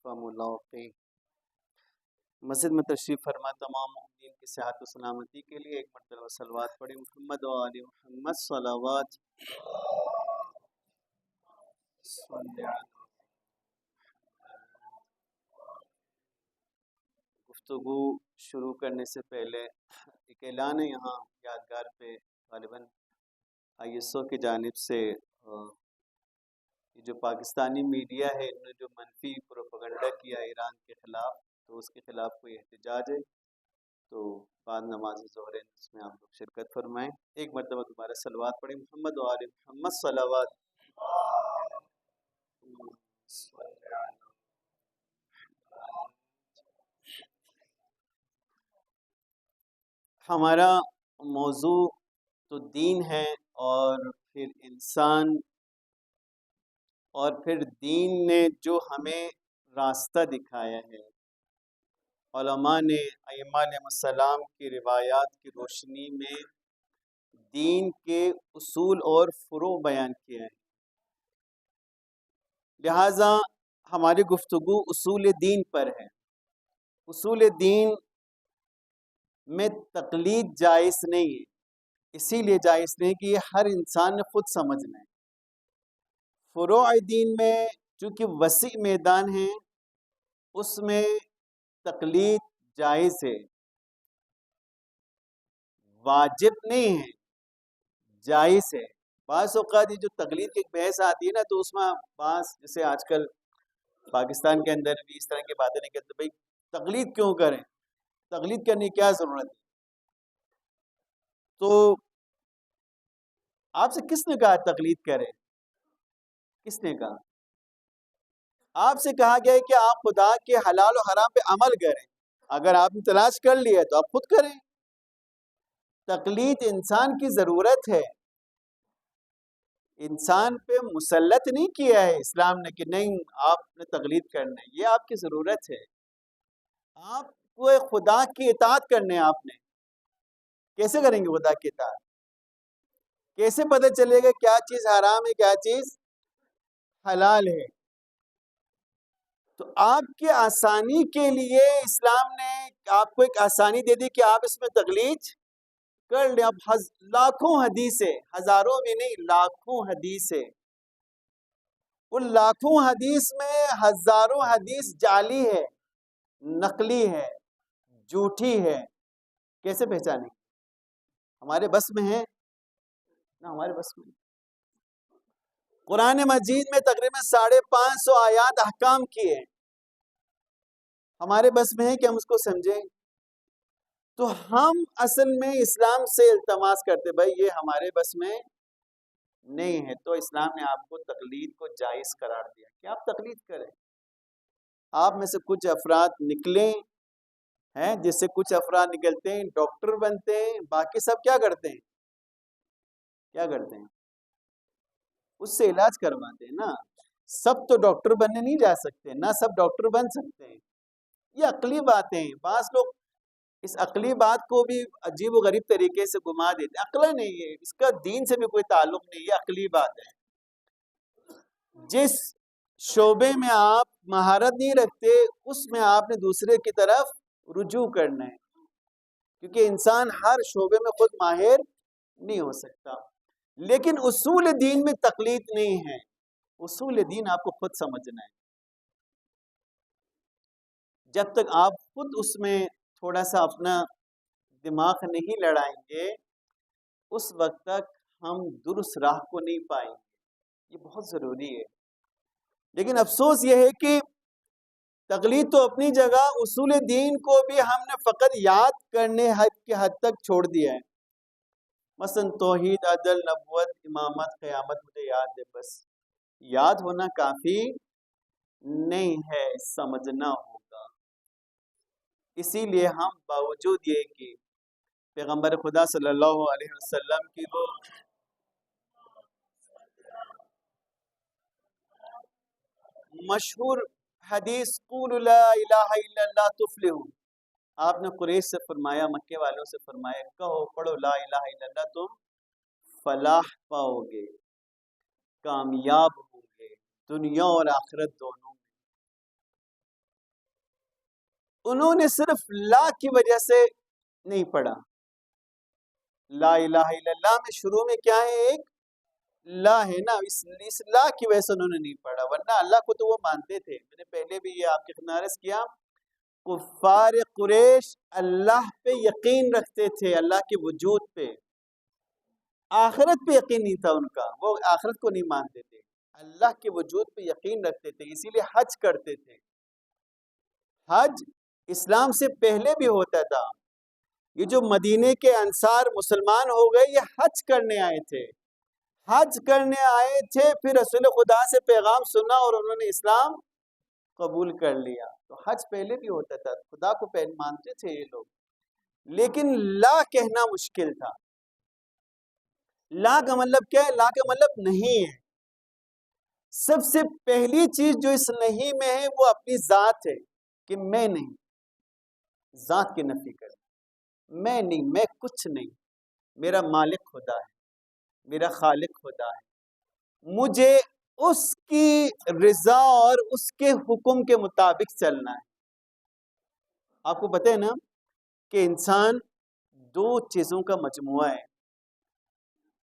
فملاقیہ۔ مسجد میں تشریف فرما تمام مومنین کی صحت و سلامتی کے لیے ایک مرتبہ صلوات پڑھیں۔ محمد و آل محمد صلوات۔ گفتگو شروع کرنے سے پہلے ایک اعلان ہے، یہاں یادگار پہ غالباً آئی ایس او کی جانب سے یہ جو پاکستانی میڈیا ہے انہوں نے جو منفی پروپیگنڈا کیا ایران کے خلاف، تو اس کے خلاف کوئی احتجاج ہے، تو بعد نماز ظہر اس میں آپ لوگ شرکت فرمائیں۔ ایک مرتبہ دوبارہ صلوات پڑھیں۔ محمد و آل محمد صلوات۔ ہمارا موضوع تو دین ہے، اور پھر انسان، اور پھر دین نے جو ہمیں راستہ دکھایا ہے، علماء نے ائمہ علیہ السلام کی روایات کی روشنی میں دین کے اصول اور فروع بیان کیا ہے، لہٰذا ہماری گفتگو اصول دین پر ہے۔ اصول دین میں تقلید جائز نہیں ہے، اسی لیے جائز نہیں کہ یہ ہر انسان نے خود سمجھنا ہے۔ فروع دین میں چونکہ وسیع میدان ہے، اس میں تقلید جائز ہے، واجب نہیں ہے، جائز ہے۔ بعض اوقات یہ جو تقلید کی ایک بحث آتی ہے نا، تو اس میں بعض جیسے آج کل پاکستان کے اندر بھی اس طرح کی باتیں نہیں کرتے، بھائی تقلید کیوں کریں، تقلید کرنے کی کیا ضرورت ہے؟ تو آپ سے کس نے کہا تقلید کریں؟ کس نے کہا؟ آپ سے کہا گیا ہے کہ آپ خدا کے حلال و حرام پہ عمل کریں، اگر آپ نے تلاش کر لیا تو آپ خود کریں۔ تقلید انسان کی ضرورت ہے، انسان پہ مسلط نہیں کیا ہے اسلام نے کہ نہیں آپ نے تقلید کرنا ہے، یہ آپ کی ضرورت ہے۔ آپ کو خدا کی اطاعت کرنے، آپ نے کیسے کریں گے خدا کی اطاعت؟ کیسے پتہ چلے گا کیا چیز حرام ہے کیا چیز حلال ہے؟ تو آپ کی آسانی کے لیے اسلام نے آپ کو ایک آسانی دے دی کہ آپ اس میں تقلید کر لیں۔ اب لاکھوں حدیث ہے، ہزاروں میں نہیں، لاکھوں حدیث ہے، ان لاکھوں حدیث میں ہزاروں حدیث جعلی ہے، نقلی ہے، جھوٹی ہے، کیسے پہچانیں؟ ہمارے بس میں ہے نہ، ہمارے بس میں۔ قرآن مجید میں تقریباً 550 آیات احکام کی ہے، ہمارے بس میں ہے کہ ہم اس کو سمجھیں؟ تو ہم اصل میں اسلام سے التماس کرتے بھائی یہ ہمارے بس میں نہیں ہے، تو اسلام نے آپ کو تقلید کو جائز قرار دیا کہ آپ تقلید کریں۔ آپ میں سے کچھ افراد نکلیں ہیں، جس سے کچھ افراد نکلتے ہیں ڈاکٹر بنتے ہیں، باقی سب کیا کرتے ہیں؟ کیا کرتے ہیں؟ اس سے علاج کرواتے ہیں نا۔ سب تو ڈاکٹر بننے نہیں جا سکتے، نہ سب ڈاکٹر بن سکتے ہیں، یہ عقلی باتیں ہیں۔ بعض لوگ اس عقلی بات کو بھی عجیب و غریب طریقے سے گھما دیتے ہیں، عقل نہیں ہے، اس کا دین سے بھی کوئی تعلق نہیں، یہ عقلی بات ہے۔ جس شعبے میں آپ مہارت نہیں رکھتے اس میں آپ نے دوسرے کی طرف رجوع کرنا ہے، کیونکہ انسان ہر شعبے میں خود ماہر نہیں ہو سکتا۔ لیکن اصول دین میں تقلید نہیں ہے، اصول دین آپ کو خود سمجھنا ہے۔ جب تک آپ خود اس میں تھوڑا سا اپنا دماغ نہیں لڑائیں گے، اس وقت تک ہم درست راہ کو نہیں پائیں گے، یہ بہت ضروری ہے۔ لیکن افسوس یہ ہے کہ تقلید تو اپنی جگہ، اصول دین کو بھی ہم نے فقط یاد کرنے کی حد تک چھوڑ دیا ہے۔ مثلا توحید، عدل، نبوت، امامت، قیامت مجھے یاد ہے، بس یاد ہونا کافی نہیں ہے، سمجھنا ہوگا۔ اسی لیے ہم باوجود یہ کہ پیغمبر خدا صلی اللہ علیہ وسلم کی وہ مشہور حدیث قولوا لا الہ الا اللہ تفلحوا، آپ نے قریش سے فرمایا، مکے والوں سے فرمایا کہو پڑھو لا الہ الا اللہ، تم فلاح پاؤ گے، کامیاب ہوں گے دنیا اور آخرت دونوں میں۔ انہوں نے صرف لا کی وجہ سے نہیں پڑھا. لا الہ الا اللہ میں شروع میں کیا ہے؟ ایک لا ہے نا, اس لا کی وجہ سے انہوں نے نہیں پڑھا, ورنہ اللہ کو تو وہ مانتے تھے. میں نے پہلے بھی یہ آپ کے خدمت عرض کیا, کفار قریش اللہ پہ یقین رکھتے تھے, اللہ کے وجود پہ. آخرت پہ یقین نہیں تھا ان کا, وہ آخرت کو نہیں مانتے تھے, اللہ کے وجود پہ یقین رکھتے تھے, اسی لیے حج کرتے تھے. حج اسلام سے پہلے بھی ہوتا تھا. یہ جو مدینے کے انصار مسلمان ہو گئے, یہ حج کرنے آئے تھے. حج کرنے آئے تھے, پھر رسول خدا سے پیغام سنا اور انہوں نے اسلام قبول کر لیا. تو حج پہلے بھی ہوتا تھا, خدا کو پہلے مانتے تھے یہ لوگ, لیکن لا کہنا مشکل تھا. لا کا مطلب کیا ہے؟ لا کا مطلب نہیں ہے. سب سے پہلی چیز جو اس نہیں میں ہے وہ اپنی ذات ہے, کہ میں نہیں. ذات کی نفی کر, میں نہیں, میں کچھ نہیں, میرا مالک خدا ہے, میرا خالق خدا ہے, مجھے اس کی رضا اور اس کے حکم کے مطابق چلنا ہے. آپ کو پتہ ہے نا کہ انسان دو چیزوں کا مجموعہ ہے.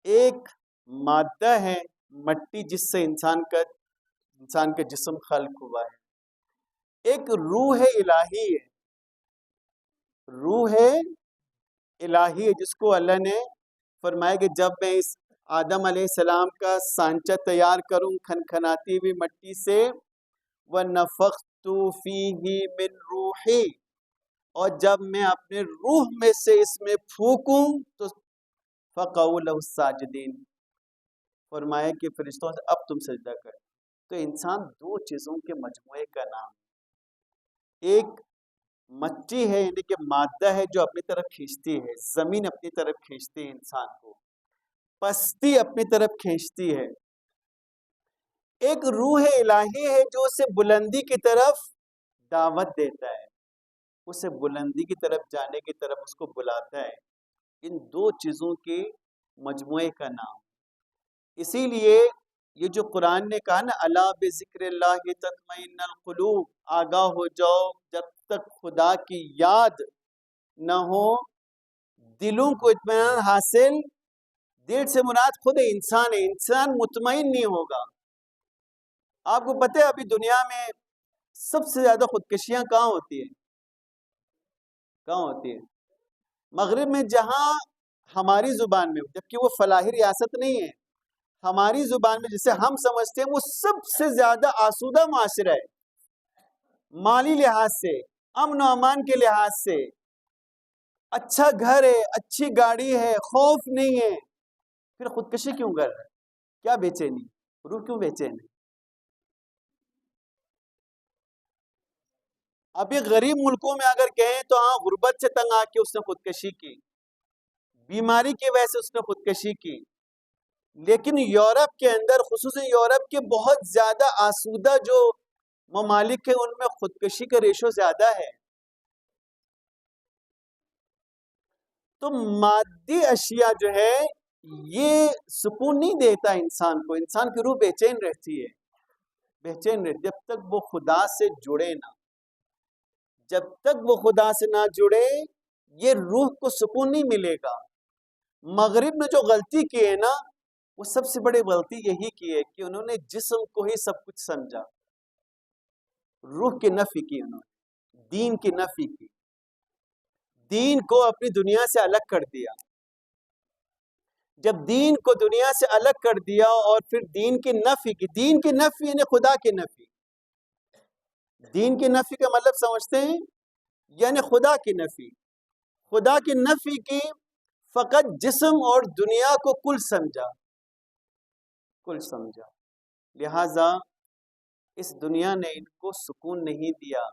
ایک مادہ ہے مٹی, جس سے انسان کا جسم خلق ہوا ہے. ایک روح الہی ہے, روح الہی ہے, جس کو اللہ نے فرمایا کہ جب میں اس آدم علیہ السلام کا سانچہ تیار کروں کھنکھناتی ہوئی مٹی سے, وَنَفَخْتُ فِيهِ مِن رُوحِي, اور جب میں اپنے روح میں سے اس میں پھونکوں تو فَقَعُوا لَهُ السَّاجِدِينَ, فرمایا کہ فرشتوں سے اب تم سجدہ کر. تو انسان دو چیزوں کے مجموعے کا نام. ایک مٹی ہے, یعنی کہ مادہ ہے جو اپنی طرف کھینچتی ہے, زمین اپنی طرف کھینچتی ہے انسان کو, پستی اپنی طرف کھینچتی ہے. ایک روح الہی ہے جو اسے بلندی کی طرف دعوت دیتا ہے, اسے بلندی کی طرف جانے کی طرف اس کو بلاتا ہے. ان دو چیزوں کے مجموعے کا نام. اسی لیے یہ جو قرآن نے کہا نا, الا بذکر اللہ تطمئن القلوب, آگاہ ہو جاؤ, جب تک خدا کی یاد نہ ہو دلوں کو اطمینان حاصل. دل سے مراد خود انسان ہے, انسان مطمئن نہیں ہوگا. آپ کو پتہ ہے ابھی دنیا میں سب سے زیادہ خودکشیاں کہاں ہوتی ہیں؟ کہاں ہوتی ہیں؟ مغرب میں, جہاں ہماری زبان میں, جبکہ وہ فلاحی ریاست نہیں ہے, ہماری زبان میں جسے ہم سمجھتے ہیں وہ سب سے زیادہ آسودہ معاشرہ ہے. مالی لحاظ سے, امن و امان کے لحاظ سے, اچھا گھر ہے, اچھی گاڑی ہے, خوف نہیں ہے. پھر خودکشی کیوں کر رہا ہے؟ کیا بے چینی, روح کیوں بے چین ہے؟ ابھی غریب ملکوں میں اگر کہیں تو ہاں, غربت سے تنگ آ کے اس نے خودکشی کی, بیماری کی وجہ سے اس نے خودکشی کی. لیکن یورپ کے اندر, خصوصاً یورپ کے بہت زیادہ آسودہ جو ممالک ہیں, ان میں خودکشی کا ریشو زیادہ ہے. تو مادی اشیاء جو ہے یہ سکون نہیں دیتا انسان کو, انسان کی روح بے چین رہتی ہے, بے چین رہتی جب تک وہ خدا سے جڑے نہ. جب تک وہ خدا سے نہ جڑے یہ روح کو سکون نہیں ملے گا. مغرب نے جو غلطی کی ہے نا, وہ سب سے بڑی غلطی یہی کی ہے کہ انہوں نے جسم کو ہی سب کچھ سمجھا, روح کی نفی کی, انہوں نے دین کی نفی کی, دین کو اپنی دنیا سے الگ کر دیا. جب دین کو دنیا سے الگ کر دیا اور پھر دین کی نفی کی, دین کی نفی یعنی خدا کی نفی. دین کی نفی کا مطلب سمجھتے ہیں, یعنی خدا کی نفی. خدا کی نفی کی, فقط جسم اور دنیا کو کل سمجھا, کل سمجھا. لہذا اس دنیا نے ان کو سکون نہیں دیا,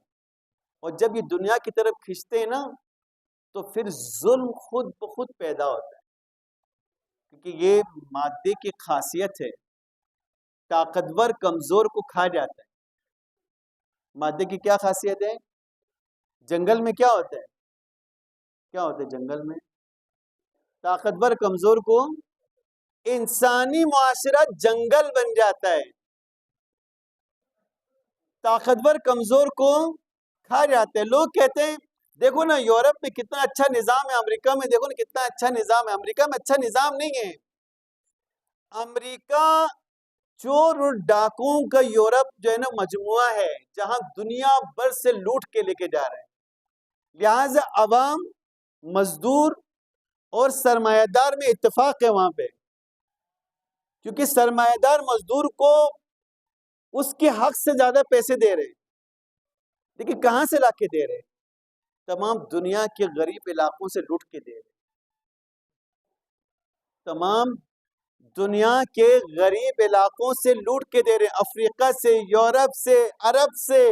اور جب یہ دنیا کی طرف کھنچتے ہیں نا تو پھر ظلم خود بخود پیدا ہوتا ہے, کیونکہ یہ مادے کی خاصیت ہے, طاقتور کمزور کو کھا جاتا ہے. مادے کی کیا خاصیت ہے؟ جنگل میں کیا ہوتا ہے؟ کیا ہوتا ہے جنگل میں؟ طاقتور کمزور کو, انسانی معاشرہ جنگل بن جاتا ہے. طاقتور کمزور کو کھا جاتے ہیں. لوگ کہتے ہیں دیکھو نا یورپ میں کتنا اچھا نظام ہے, امریکہ میں دیکھو نا کتنا اچھا نظام ہے. امریکہ میں اچھا نظام نہیں ہے. امریکہ چور اور ڈاکوؤں کا یورپ جو ہے نا مجموعہ ہے, جہاں دنیا بھر سے لوٹ کے لے کے جا رہے ہیں. لہذا عوام, مزدور اور سرمایہ دار میں اتفاق ہے وہاں پہ, کیونکہ سرمایہ دار مزدور کو اس کے حق سے زیادہ پیسے دے رہے ہیں. لیکن کہاں سے لا کے دے رہے ہیں؟ تمام دنیا کے غریب علاقوں سے لوٹ کے دے رہے ہیں. تمام دنیا کے غریب علاقوں سے لوٹ کے دے رہے ہیں, افریقہ سے, یورپ سے, عرب سے.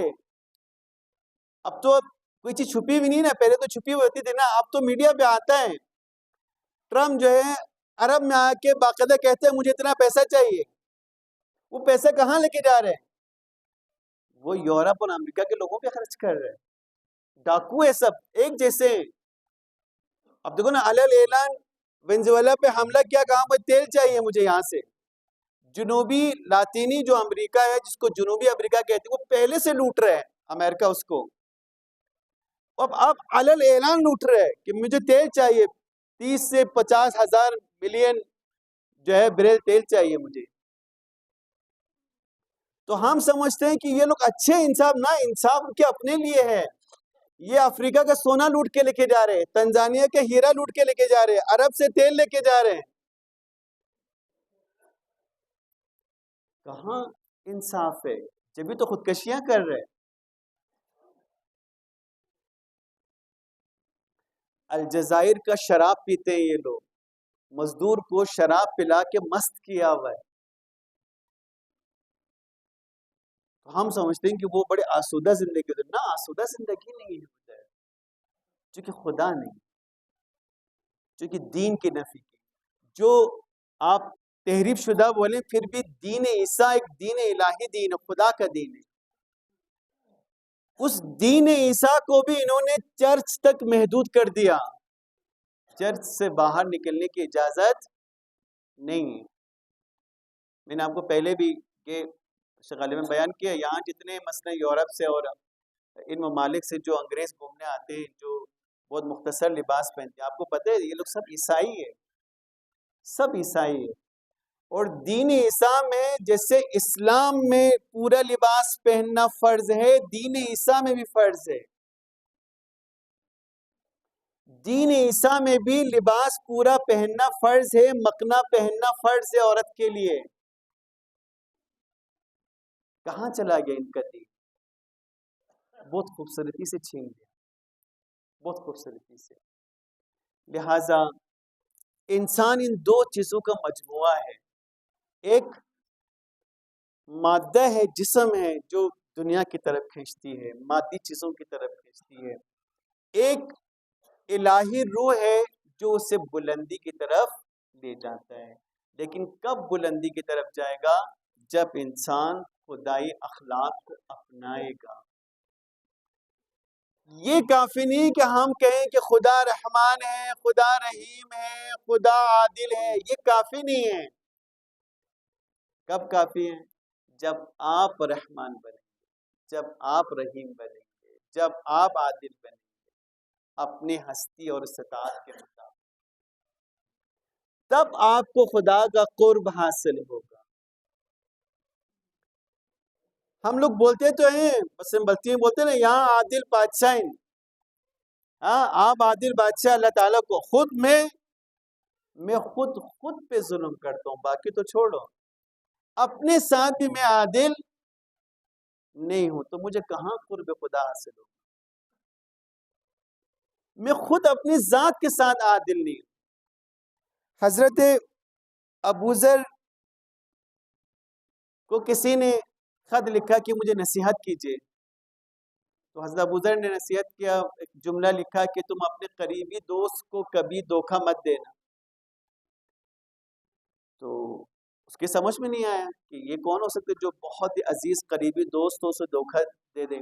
اب تو کوئی چیز چھپی بھی نہیں نا, پہلے تو چھپی ہوتی تھی نا, اب تو میڈیا پہ آتا ہے. ٹرمپ جو ہے عرب میں آ کے باقاعدہ کہتے ہیں مجھے اتنا پیسہ چاہیے. وہ پیسہ کہاں لے کے جا رہے ہیں؟ وہ یورپ اور امریکہ کے لوگوں پہ خرچ کر رہے ہیں. ڈاکو ہے سب ایک جیسے. اب دیکھو نا علل اعلان وینزویلا پہ حملہ کیا, کہاں پر تیل چاہیے مجھے یہاں سے. جنوبی لاطینی جو امریکہ ہے, جس کو جنوبی امریکہ کہتے ہیں, وہ پہلے سے لوٹ رہے ہیں امریکہ اس کو. اب علل اعلان لوٹ رہے ہیں کہ مجھے تیل چاہیے, 30 سے 50 ہزار ملین جو ہے بیرل تیل چاہیے مجھے. تو ہم سمجھتے ہیں کہ یہ لوگ اچھے انصاف, نہ انصاف کے اپنے لیے ہے. یہ افریقہ کا سونا لوٹ کے لے کے جا رہے ہیں, تنزانیہ کے ہیرا لوٹ کے لے کے جا رہے ہیں, عرب سے تیل لے کے جا رہے ہیں. کہاں انصاف ہے؟ جبھی تو خودکشیاں کر رہے ہیں. الجزائر کا شراب پیتے ہیں یہ لوگ, مزدور کو شراب پلا کے مست کیا ہوا ہے. تو ہم سمجھتے ہیں کہ وہ بڑے آسودہ زندگی ہوتے ہیں. نہ, آسودہ زندگی نہیں ہوتا ہے, چونکہ خدا نہیں, چونکہ دین کی نفی کی. جو آپ تحریف شدہ بولیں, پھر بھی دین عیسیٰ ایک دین الہی دین ہے, خدا کا دین ہے. اس دین عیسیٰ کو بھی انہوں نے چرچ تک محدود کر دیا. چرچ سے باہر نکلنے کی اجازت نہیں ہے. میں نے آپ کو پہلے بھی یہ شغالے میں بیان کیا, یہاں جتنے مثلا یورپ سے اور ان ممالک سے جو انگریز گھومنے آتے ہیں, جو بہت مختصر لباس پہنتے ہیں, آپ کو پتہ ہے یہ لوگ سب عیسائی ہے, سب عیسائی ہے. اور دین عیسیٰ میں جیسے اسلام میں پورا لباس پہننا فرض ہے, دین عیسیٰ میں بھی فرض ہے. دین عیسیٰ میں بھی لباس پورا پہننا فرض ہے, مکنا پہننا فرض ہے عورت کے لیے. کہاں چلا گیا ان کا دین؟ بہت خوبصورتی سے چھین لیا, بہت خوبصورتی سے. لہذا انسان ان دو چیزوں کا مجموعہ ہے. ایک مادہ ہے, جسم ہے, جو دنیا کی طرف کھینچتی ہے, مادی چیزوں کی طرف کھینچتی ہے. ایک الہی روح ہے جو اسے بلندی کی طرف لے جاتا ہے. لیکن کب بلندی کی طرف جائے گا؟ جب انسان خدائی اخلاق کو اپنائے گا. یہ کافی نہیں کہ ہم کہیں کہ خدا رحمان ہے, خدا رحیم ہے, خدا عادل ہے. یہ کافی نہیں ہے. کب کافی ہے؟ جب آپ رحمان بنیں گے, جب آپ رحیم بنیں گے, جب آپ عادل بنیں گے اپنی ہستی اور استطاعت کے مطابق, تب آپ کو خدا کا قرب حاصل ہوگا. ہم لوگ بولتے تو ہیں, بس بلتی ہیں بولتے ہیں نا, یہاں عادل بادشاہ ہیں. ہاں, آپ عادل بادشاہ اللہ تعالیٰ کو, میں خود پہ ظلم کرتا ہوں, باقی تو چھوڑو. اپنے ساتھ بھی میں عادل نہیں ہوں, تو مجھے کہاں قرب خدا حاصل ہو؟ میں خود اپنی ذات کے ساتھ عادل نہیں ہوں. حضرت ابوذر کو کسی نے خط لکھا کہ مجھے نصیحت کیجیے. تو حضرت ابوذر نے نصیحت کیا, ایک جملہ لکھا کہ تم اپنے قریبی دوست کو کبھی دھوکہ مت دینا. تو اس کی سمجھ میں نہیں آیا کہ یہ کون ہو سکتے جو بہت ہی عزیز قریبی دوست ہو اسے دھوکہ دے دے.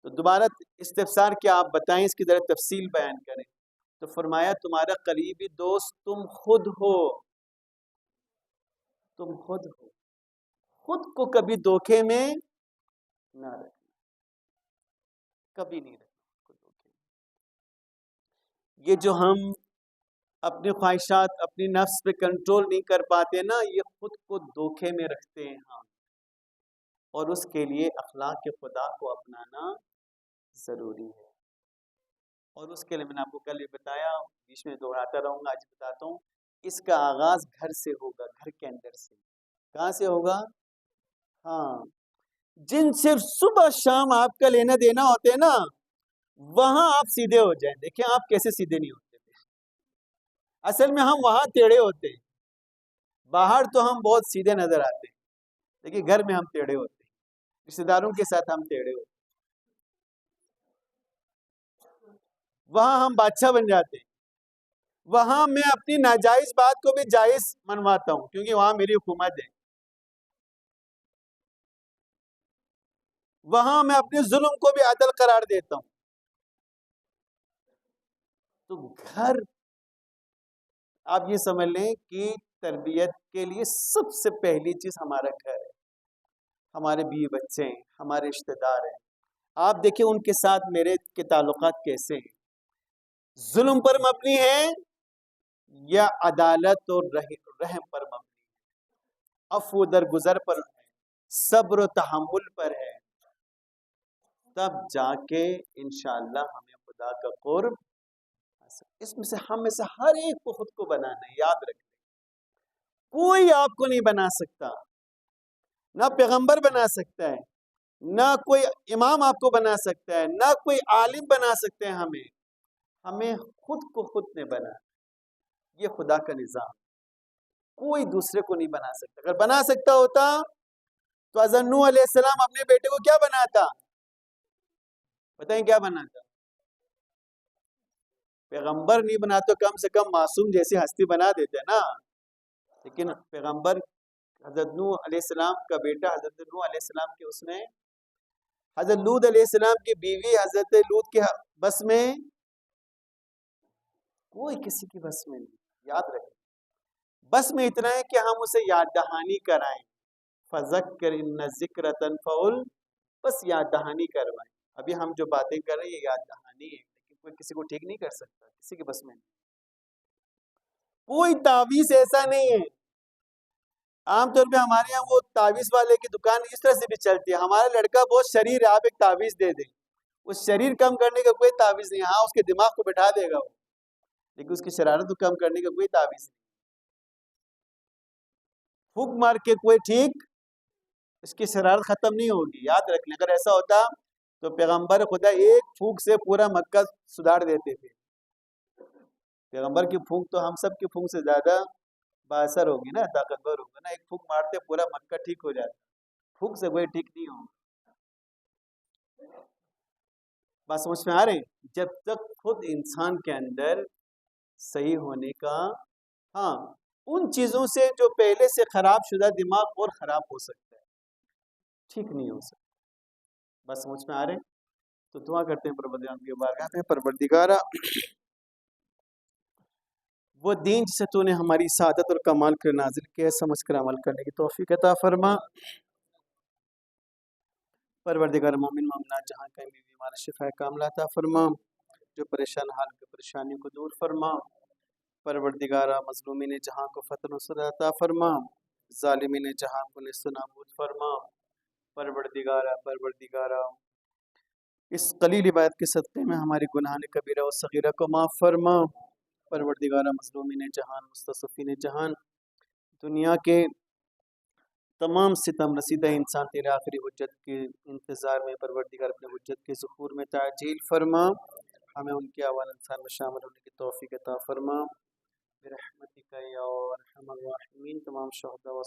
تو دوبارہ استفسار کیا, آپ بتائیں, اس کی ذرا تفصیل بیان کریں. تو فرمایا تمہارا قریبی دوست تم خود ہو, تم خود ہو. خود کو کبھی دھوکے میں نہ رکھنا. کبھی نہیں رکھنا خود کو دھوکے میں۔ یہ جو ہم اپنی خواہشات اپنی نفس پہ کنٹرول نہیں کر پاتے نا، یہ خود کو دھوکے میں رکھتے ہیں ہم، اور اس کے لیے اخلاق خدا کو اپنانا ضروری ہے۔ اور اس کے لیے میں نے آپ کو کل بھی بتایا، بیچ میں دہراتا رہوں گا، آج بتاتا ہوں، اس کا آغاز گھر سے ہوگا، گھر کے اندر سے۔ کہاں سے ہوگا؟ ہاں، جن صرف صبح شام آپ کا لینا دینا ہوتے ہیں نا، وہاں آپ سیدھے ہو جائیں۔ دیکھیں آپ کیسے سیدھے نہیں ہوتے تھے، اصل میں ہم وہاں ٹیڑھے ہوتے ہیں۔ باہر تو ہم بہت سیدھے نظر آتے ہیں، لیکن گھر میں ہم ٹیڑھے ہوتے ہیں، رشتے داروں کے ساتھ ہم ٹیڑھے ہوتے ہیں، وہاں ہم بادشاہ بن جاتے ہیں، وہاں میں اپنی ناجائز بات کو بھی جائز منواتا ہوں کیونکہ وہاں میری حکومت ہے، وہاں میں اپنے ظلم کو بھی عدل قرار دیتا ہوں۔ تو گھر، آپ یہ سمجھ لیں کہ تربیت کے لیے سب سے پہلی چیز ہمارا گھر ہے، ہمارے بیوی بچے ہیں، ہمارے رشتے دار ہیں۔ آپ دیکھیں ان کے ساتھ میرے کے تعلقات کیسے ہیں، ظلم پر مبنی ہے یا عدالت اور رحم پر مبنی ہے، عفو درگزر پر ہے، صبر و تحمل پر ہے، تب جا کے انشاءاللہ ہمیں خدا کا قرب حاصل۔ اس میں سے ہم میں سے ہر ایک کو خود کو بنانا ہے، یاد رکھیں، کوئی آپ کو نہیں بنا سکتا، نہ پیغمبر بنا سکتا ہے، نہ کوئی امام آپ کو بنا سکتا ہے، نہ کوئی عالم بنا سکتے ہیں ہمیں خود کو خود نے بنا، یہ خدا کا نظام، کوئی دوسرے کو نہیں بنا سکتا۔ اگر بنا سکتا ہوتا تو حضرت نوح علیہ السلام اپنے بیٹے کو کیا بناتا؟ بتائیں کیا بناتا؟ پیغمبر نہیں بنا تو کم سے کم معصوم جیسی ہستی بنا دیتے نا، لیکن پیغمبر حضرت نوح علیہ السلام کا بیٹا، حضرت نوح علیہ السلام کے اس میں حضرت لوط علیہ السلام کی بیوی حضرت لوط کے بس میں، کوئی کسی کی بس میں نہیں، یاد رکھیں، بس میں اتنا ہے کہ ہم اسے یاد دہانی کرائیں، فذکر ان ذکر تنفع، بس یاد دہانی کروائیں۔ ابھی ہم جو باتیں کر رہے ہیں یہ یاد دہانی ہے، لیکن کوئی کسی کو ٹھیک نہیں کر سکتا، کسی کی بس میں نہیں، کوئی تعویذ ایسا نہیں ہے۔ عام طور پہ ہمارے یہاں وہ تعویذ والے کی دکان اس طرح سے بھی چلتی ہے، ہمارا لڑکا بہت شریر ہے، آپ ایک تعویذ دے دیں، اس شریر کم کرنے کا کوئی تعویذ نہیں، ہاں اس کے دماغ کو بٹھا دے گا وہ، لیکن اس کی شرارت کو کم کرنے کا کوئی تعویذ نہیں، پھونک مار کے کوئی ٹھیک اس کی شرارت ختم نہیں ہوگی، یاد رکھ لیں۔ اگر ایسا ہوتا تو پیغمبر خدا ایک پھونک سے پورا مکہ سدھار دیتے تھے، پیغمبر کی پھونک تو ہم سب کی پھونک سے زیادہ بااثر ہوگی نا، طاقتور ہوگا نا، ایک پھونک مارتے پورا مکہ ٹھیک ہو جاتا، پھونک سے کوئی ٹھیک نہیں ہوگا۔ بات سمجھ میں آ رہے ہیں؟ جب تک خود انسان کے اندر صحیح ہونے کا، ہاں ان چیزوں سے جو پہلے سے خراب شدہ دماغ اور خراب ہو سکتا ہے، ٹھیک نہیں ہو سکتا۔ بس سمجھ میں آ رہے ہیں؟ تو دعا کرتے ہیں پروردگار کی بارگاہ میں، پروردگارا وہ دین جسے تو نے ہماری سعادت اور کمال کر نازل کیا ہے، سمجھ کر عمل کرنے کی توفیق عطا فرما۔ پروردگار مومن مومنات جہاں کہیں بھی بیمار شفا کاملہ عطا فرما، جو پریشان حال کی پریشانی کو دور فرما۔ پروردگارہ مظلومین جہاں کو فتح نصرت عطا فرما، ظالمین جہاں کو نیست و نابود فرما۔ پروردگارہ اس قلیل عبادت کے صدقے میں ہماری گناہان کبیرہ و صغیرہ کو معاف فرما۔ پروردگارہ مظلومین جہان مستضعفین جہان دنیا کے تمام ستم رسیدہ انسان تیرے آخری حجت کے انتظار میں، پروردگار اپنے حجت کے ظہور میں تعجیل فرما، ہمیں ان کے اول انسان میں شامل ہونے کی توفیق عطا فرما برحمتک یا ارحم الراحمین۔ تمام شہداء و